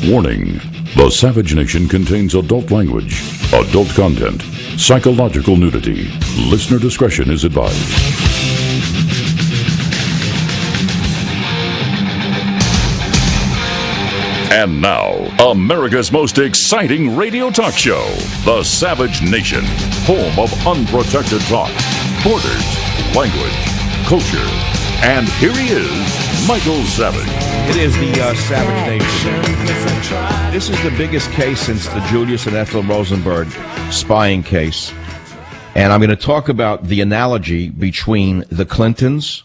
Warning: the Savage Nation contains adult language, adult content, psychological nudity. Listener discretion is advised. And now, America's most exciting radio talk show, The Savage Nation, home of unprotected thought, borders, language, culture. And here he is, Michael Savage. It is the Savage Nation. This is the biggest case since the Julius and Ethel Rosenberg spying case. And I'm going to talk about the analogy between the Clintons,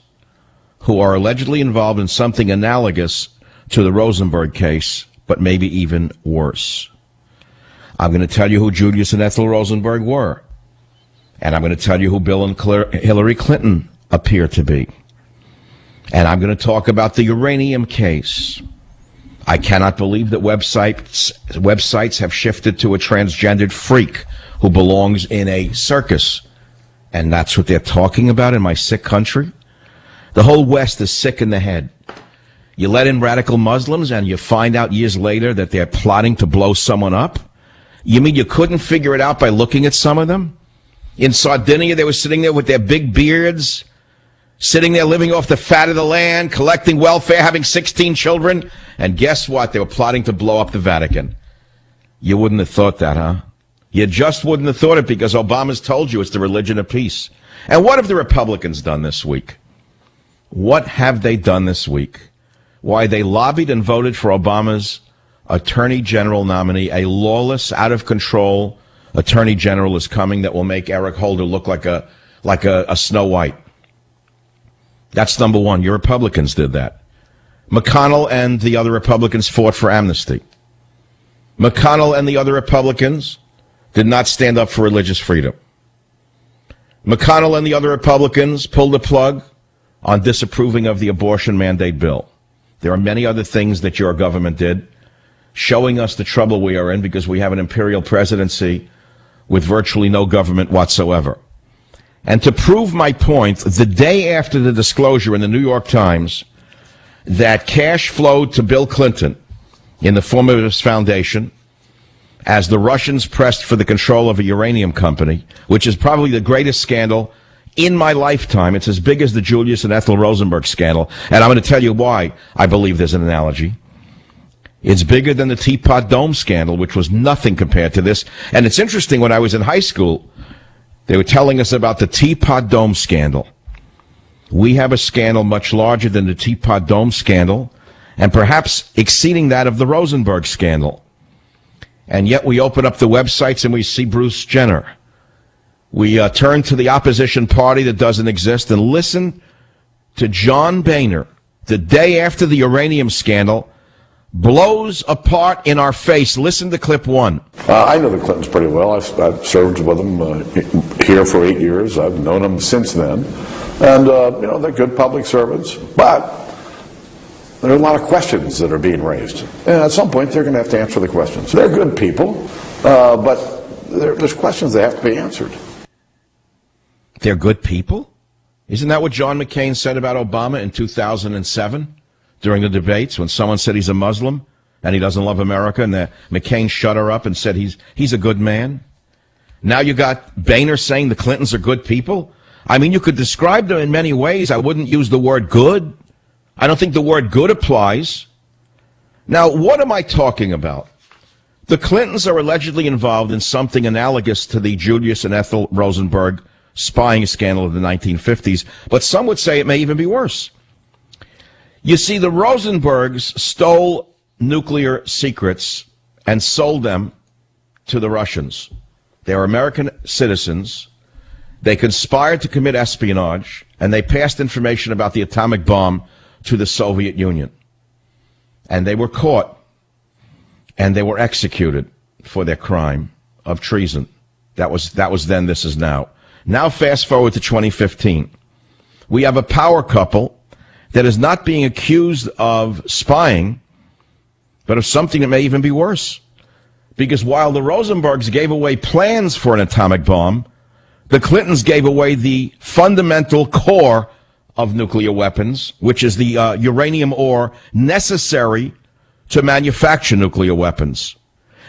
who are allegedly involved in something analogous to the Rosenberg case, but maybe even worse. I'm going to tell you who Julius and Ethel Rosenberg were. And I'm going to tell you who Bill and Hillary Clinton appear to be. And I'm going to talk about the uranium case. I cannot believe that websites have shifted to a transgendered freak who belongs in a circus. And that's what they're talking about in my sick country? The whole West is sick in the head. You let in radical Muslims and you find out years later that they're plotting to blow someone up? You mean you couldn't figure it out by looking at some of them? In Sardinia, they were sitting there with their big beards, sitting there living off the fat of the land, collecting welfare, having 16 children. And guess what? They were plotting to blow up the Vatican. You wouldn't have thought that, huh? You just wouldn't have thought it because Obama's told you it's the religion of peace. And what have the Republicans done this week? What have they done this week? Why, they lobbied and voted for Obama's Attorney General nominee. A lawless, out-of-control Attorney General is coming that will make Eric Holder look like a Snow White. That's number one. Your Republicans did that. McConnell and the other Republicans fought for amnesty. McConnell and the other Republicans did not stand up for religious freedom. McConnell and the other Republicans pulled the plug on disapproving of the abortion mandate bill. There are many other things that your government did, showing us the trouble we are in because we have an imperial presidency with virtually no government whatsoever. And to prove my point, the day after the disclosure in the New York Times that cash flowed to Bill Clinton in the form of his foundation as the Russians pressed for the control of a uranium company, which is probably the greatest scandal in my lifetime. It's as big as the Julius and Ethel Rosenberg scandal, and I'm going to tell you why I believe there's an analogy. It's bigger than the Teapot Dome scandal, which was nothing compared to this. And it's interesting, when I was in high school, they were telling us about the Teapot Dome scandal. We have a scandal much larger than the Teapot Dome scandal, and perhaps exceeding that of the Rosenberg scandal. And yet we open up the websites and we see Bruce Jenner. We turn to the opposition party that doesn't exist and listen to John Boehner, the day after the uranium scandal, blows apart in our face. Listen to clip one. I know the Clintons pretty well. I've served with them here for 8 years. I've known them since then. And, they're good public servants. But there are a lot of questions that are being raised. And at some point, they're going to have to answer the questions. They're good people, but there's questions that have to be answered. They're good people? Isn't that what John McCain said about Obama in 2007 during the debates when someone said he's a Muslim and he doesn't love America, and McCain shut her up and said he's a good man? Now you got Boehner saying the Clintons are good people? I mean, you could describe them in many ways. I wouldn't use the word good. I don't think the word good applies. Now, what am I talking about? The Clintons are allegedly involved in something analogous to the Julius and Ethel Rosenberg spying scandal of the 1950s, but some would say it may even be worse. You see, the Rosenbergs stole nuclear secrets and sold them to the Russians. They are American citizens. They conspired to commit espionage, and they passed information about the atomic bomb to the Soviet Union. And they were caught, and they were executed for their crime of treason. That was then, this is now. Now fast forward to 2015. We have a power couple that is not being accused of spying, but of something that may even be worse. Because while the Rosenbergs gave away plans for an atomic bomb, the Clintons gave away the fundamental core of nuclear weapons, which is the uranium ore necessary to manufacture nuclear weapons.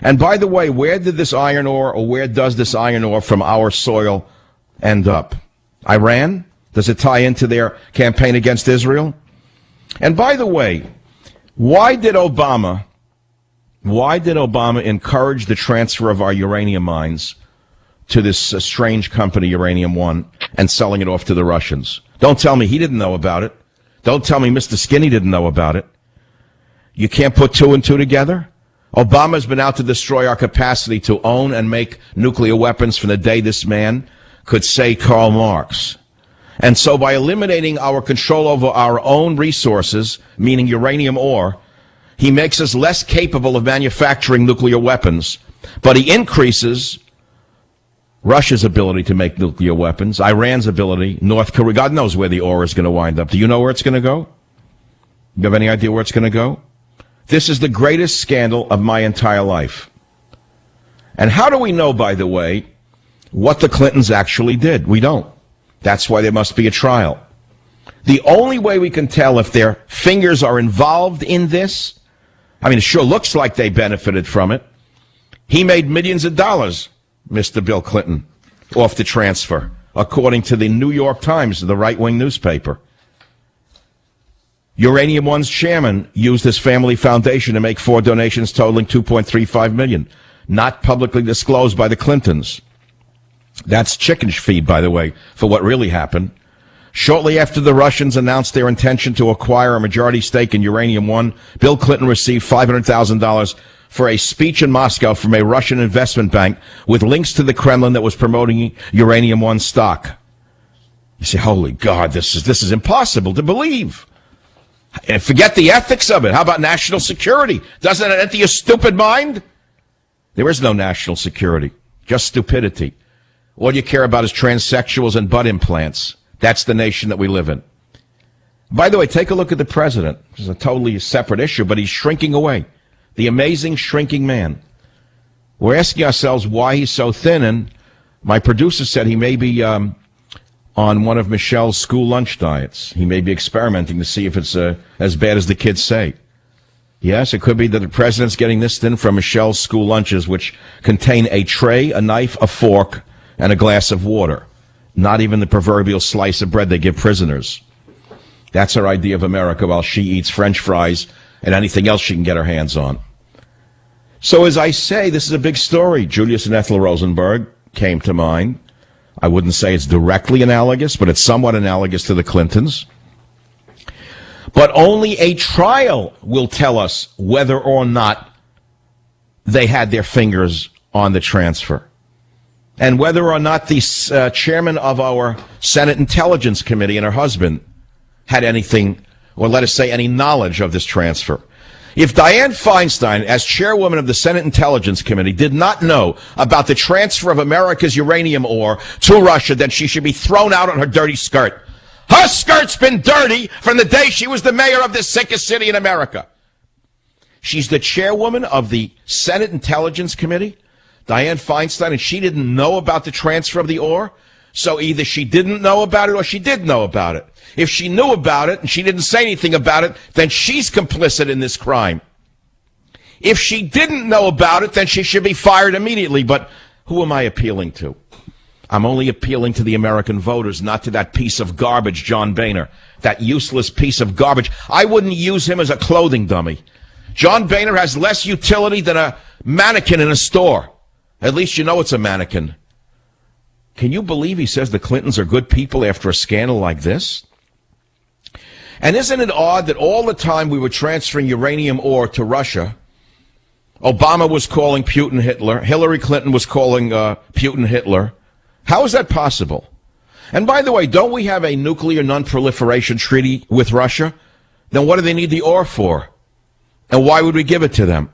And by the way, where did this iron ore, or where does this iron ore from our soil end up? Iran? Does it tie into their campaign against Israel? And by the way, why did Obama encourage the transfer of our uranium mines to this strange company, Uranium One, and selling it off to the Russians? Don't tell me he didn't know about it. Don't tell me Mr. Skinny didn't know about it. You can't put two and two together? Obama's been out to destroy our capacity to own and make nuclear weapons from the day this man could say Karl Marx. And so by eliminating our control over our own resources, meaning uranium ore, he makes us less capable of manufacturing nuclear weapons, but he increases Russia's ability to make nuclear weapons, Iran's ability, North Korea. God knows where the ore is going to wind up. Do you know where it's going to go? You have any idea where it's going to go? This is the greatest scandal of my entire life. And how do we know, by the way, what the Clintons actually did? We don't. That's why there must be a trial. The only way we can tell if their fingers are involved in this, I mean, it sure looks like they benefited from it. He made millions of dollars, Mr. Bill Clinton, off the transfer, according to the New York Times, the right-wing newspaper. Uranium One's chairman used his family foundation to make 4 donations totaling $2.35 million, not publicly disclosed by the Clintons. That's chicken feed, by the way, for what really happened. Shortly after the Russians announced their intention to acquire a majority stake in Uranium One, Bill Clinton received $500,000 for a speech in Moscow from a Russian investment bank with links to the Kremlin that was promoting Uranium One stock. You say, holy God, this is impossible to believe. And forget the ethics of it. How about national security? Doesn't it enter your stupid mind? There is no national security, just stupidity. All you care about is transsexuals and butt implants. That's the nation that we live in. By the way, take a look at the president. This is a totally separate issue, but he's shrinking away. The amazing shrinking man. We're asking ourselves why he's so thin, and my producer said he may be on one of Michelle's school lunch diets. He may be experimenting to see if it's as bad as the kids say. Yes, it could be that the president's getting this thin from Michelle's school lunches, which contain a tray, a knife, a fork, and a glass of water. Not even the proverbial slice of bread they give prisoners. That's her idea of America, while she eats French fries and anything else she can get her hands on. So as I say, this is a big story. Julius and Ethel Rosenberg came to mind. I wouldn't say it's directly analogous, but it's somewhat analogous to the Clintons. But only a trial will tell us whether or not they had their fingers on the transfer, and whether or not the chairman of our Senate Intelligence Committee and her husband had anything, or let us say any knowledge of this transfer. If Dianne Feinstein, as chairwoman of the Senate Intelligence Committee, did not know about the transfer of America's uranium ore to Russia, then she should be thrown out on her dirty skirt. Her skirt's been dirty from the day she was the mayor of the sickest city in America. She's the chairwoman of the Senate Intelligence Committee, Dianne Feinstein, and she didn't know about the transfer of the ore. So either she didn't know about it or she did know about it. If she knew about it and she didn't say anything about it, then she's complicit in this crime. If she didn't know about it, then she should be fired immediately. But who am I appealing to? I'm only appealing to the American voters, not to that piece of garbage, John Boehner, that useless piece of garbage. I wouldn't use him as a clothing dummy. John Boehner has less utility than a mannequin in a store. At least you know it's a mannequin. Can you believe he says the Clintons are good people after a scandal like this? And isn't it odd that all the time we were transferring uranium ore to Russia, Obama was calling Putin Hitler, Hillary Clinton was calling Putin Hitler? How is that possible? And by the way, don't we have a nuclear non-proliferation treaty with Russia? Then what do they need the ore for? And why would we give it to them?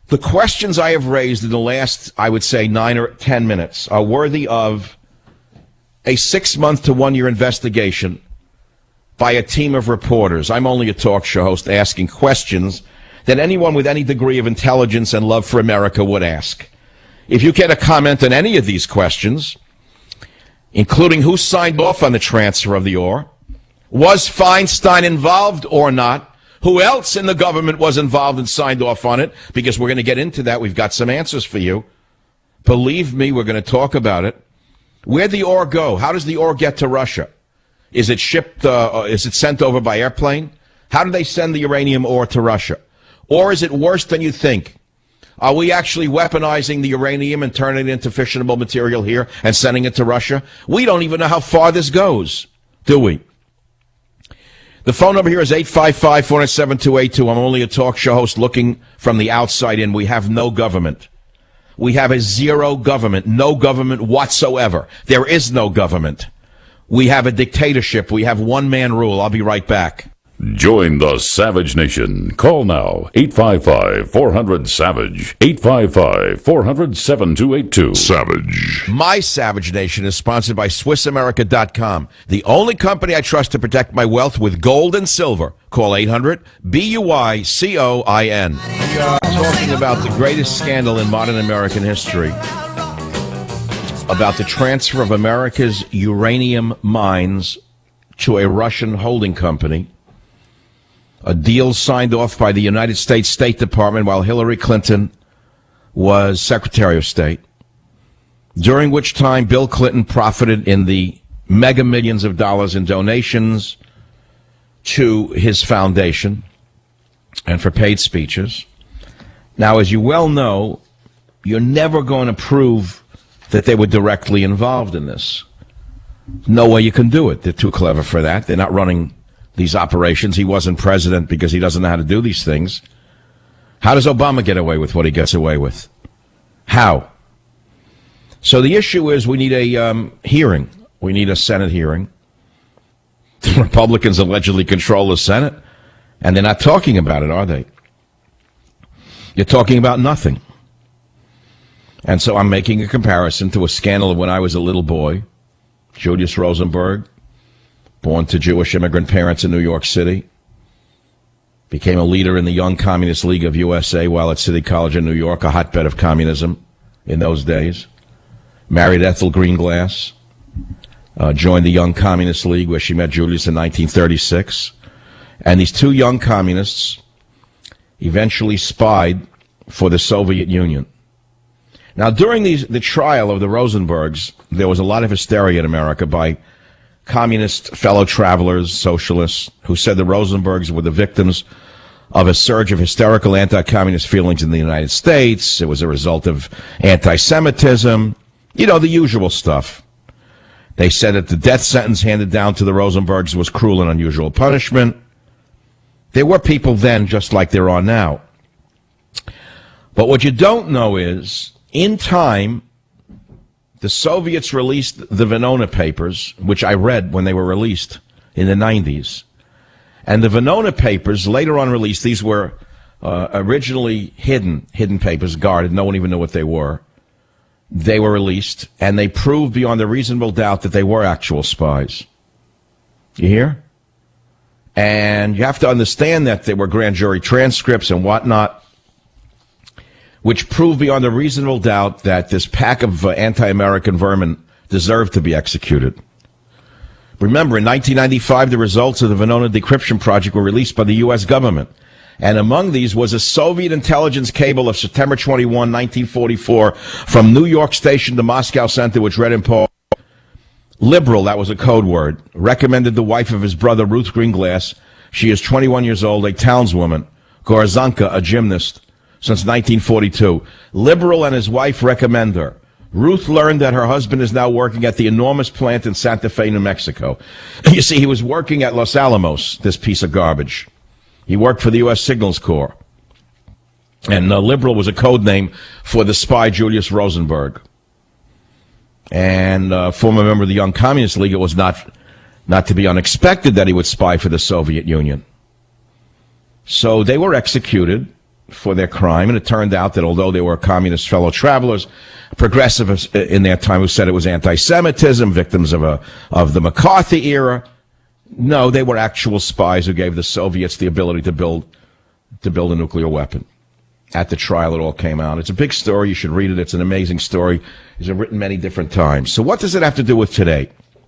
The questions I have raised in the last, I would say, 9 or 10 minutes are worthy of a 6-month to 1-year investigation by a team of reporters. I'm only a talk show host asking questions that anyone with any degree of intelligence and love for America would ask. If you care to comment on any of these questions, including who signed off on the transfer of the ore, was Feinstein involved or not, Who else in the government was involved and signed off on it? Because we're going to get into that. We've got some answers for you. Believe me, we're going to talk about it. Where'd the ore go? How does the ore get to Russia? Is it shipped, is it sent over by airplane? How do they send the uranium ore to Russia? Or is it worse than you think? Are we actually weaponizing the uranium and turning it into fissionable material here and sending it to Russia? We don't even know how far this goes, do we? The phone number here is 855-407-282. I'm only a talk show host looking from the outside in. We have no government. We have a zero government, no government whatsoever. There is no government. We have a dictatorship. We have one-man rule. I'll be right back. Join the Savage Nation. Call now, 855-400-SAVAGE, 855-400-7282. Savage. My Savage Nation is sponsored by SwissAmerica.com, the only company I trust to protect my wealth with gold and silver. Call 800-BUICOIN. We are talking about the greatest scandal in modern American history, about the transfer of America's uranium mines to a Russian holding company. A deal signed off by the United States State Department while Hillary Clinton was Secretary of State, during which time Bill Clinton profited in the mega millions of dollars in donations to his foundation and for paid speeches. Now, as you well know, you're never going to prove that they were directly involved in this. No way you can do it. They're too clever for that. They're not running these operations. He wasn't president because he doesn't know how to do these things. How does Obama get away with what he gets away with? How? So the issue is we need a hearing. We need a Senate hearing. The Republicans allegedly control the Senate, and they're not talking about it, are they? You're talking about nothing. And so I'm making a comparison to a scandal of when I was a little boy. Julius Rosenberg, born to Jewish immigrant parents in New York City, became a leader in the Young Communist League of USA while at City College in New York, a hotbed of communism in those days. Married Ethel Greenglass, joined the Young Communist League where she met Julius in 1936. And these two young communists eventually spied for the Soviet Union. Now, during the trial of the Rosenbergs, there was a lot of hysteria in America by communist fellow travelers, socialists, who said the Rosenbergs were the victims of a surge of hysterical anti-communist feelings in the United States. It was a result of anti-Semitism, you know, the usual stuff. They said that the death sentence handed down to the Rosenbergs was cruel and unusual punishment. There were people then just like there are now. But what you don't know is, in time, the Soviets released the Venona papers, which I read when they were released in the 90s. And the Venona papers, later on released, these were originally hidden papers, guarded. No one even knew what they were. They were released, and they proved beyond a reasonable doubt that they were actual spies. You hear? And you have to understand that there were grand jury transcripts and whatnot, which proved beyond a reasonable doubt that this pack of anti-American vermin deserved to be executed. Remember, in 1995, the results of the Venona decryption project were released by the U.S. government. And among these was a Soviet intelligence cable of September 21, 1944, from New York Station to Moscow Center, which read in part, liberal, that was a code word, recommended the wife of his brother, Ruth Greenglass. She is 21 years old, a townswoman. Gorzanka, a gymnast, since 1942. Liberal and his wife recommend her. Ruth learned that her husband is now working at the enormous plant in Santa Fe, New Mexico. You see, he was working at Los Alamos, this piece of garbage. He worked for the U.S. Signals Corps. And liberal was a code name for the spy Julius Rosenberg. And former member of the Young Communist League, it was not to be unexpected that he would spy for the Soviet Union. So they were executed for their crime, and it turned out that although they were communist fellow travelers, progressivists in their time who said it was anti-Semitism, victims of the McCarthy era, no, they were actual spies who gave the Soviets the ability to build a nuclear weapon. At the trial, it all came out. It's a big story. You should read it. It's an amazing story. It's been written many different times. So what does it have to do with today?